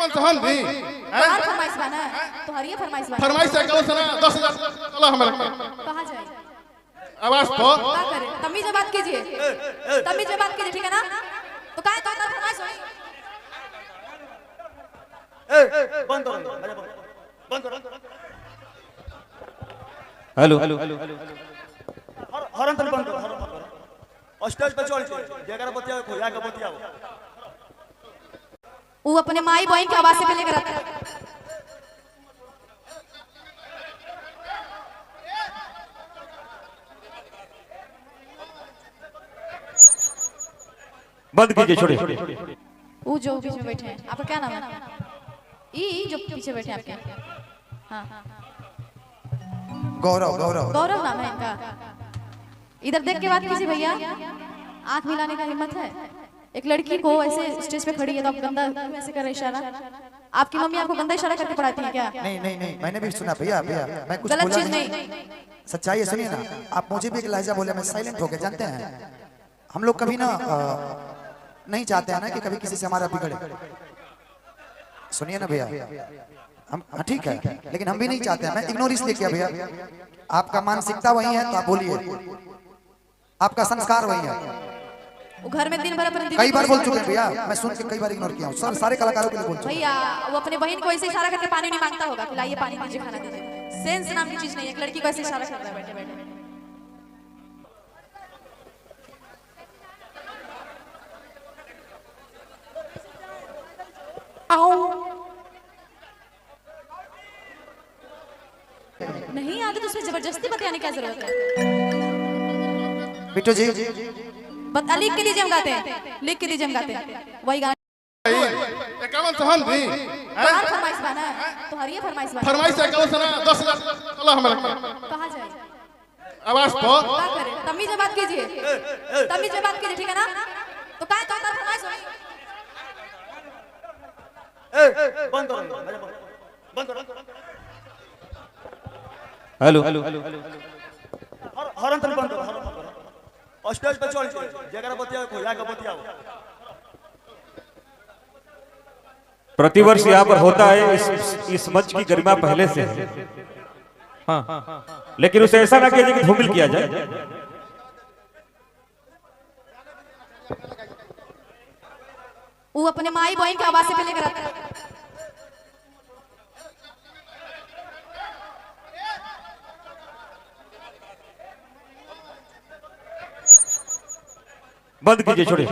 कमन सहन भी तुम्हारी फरमाइश बना तुम्हारी फरमाइश बना फरमाइश से कहो सुना 10,000 चलो हमारे कहां जाए आवाज तो क्या करे तमीज से बात कीजिए तमीज से बात कीजिए ठीक है ना तो काहे तो फरमाइश होई बंद करो बंद करो हेलो हरन तल बंद करो स्टेज पे चल जेकर बतिया खोया के बतिया वो अपने माई बहन की आवाज से पहले करता है बंद कीजिए छोड़िए वो जो पीछे बैठे हैं आपका क्या नाम है ई जो पीछे बैठे हैं आपके हाँ गौरव गौरव नाम है इनका इधर देख के बात कीजिए भैया आंख मिलाने का हिम्मत है एक लड़की को ऐसे स्टेज पे खड़ी है तो आप गंदा ऐसे कर रहे इशारा आपकी मम्मी आपको गंदा इशारा करके पढ़ाती है क्या नहीं मैंने भी सुना भैया मैं कुछ गलत बोला चीज नहीं सच्चाई है सुनिए ना आप मुझे भी एक लहजा बोले मैं साइलेंट हो गया जानते हैं हम लोग कभी ना नहीं चाहते हैं ना कि कभी किसी से हमारा बिगड़े सुनिए ना भैया हम ठीक है लेकिन हम भी नहीं चाहते हैं मैं इग्नोर इसलिए किया भैया आपका मानसिकता वही है तो आप बोलिए आपका संस्कार वही है वो घर में दिन भर अपने कई बार बोल चुके हैं भैया मैं सुन के कई बार इग्नोर किया हूँ सारे कलाकारों के लिए बोल चुके भैया वो अपने बहन को ऐसे इशारा करके पानी नहीं मांगता होगा लाइए पानी दीजिए खाना दीजिए सेंस नाम की चीज नहीं है एक लड़की को ऐसे इशारा करता है बैठे बैठे आओ नहीं आगे तो उसमें जबरदस्ती बताने क्या जरूरत है बिट्टू जी बता लिख के दीजिए हम गाते हैं लिख के दीजिए हम गाते हैं वही गाना कमन सहन भी तुम्हारी फरमाइश बना तुम्हारी फरमाइश बना फरमाइश से कहो सुना 10,000 चलो हमारे कहां जाए आवाज तो क्या करे तमीज से बात कीजिए तमीज से बात कीजिए ठीक है ना तो काहे तो फरमाइश होई बंद करो बंद करो हेलो हरन तल बंद करो स्टेज पे चल जेकर बतिया खोया के बतिया प्रतिवर्ष यहाँ पर होता है इस मंच की गरिमा पहले से है हाँ लेकिन उसे ऐसा ना कीजिए कि धूमिल किया जाए वो अपने माई बहन की आवाज से पहले करता है बंद कीजिए छोड़िए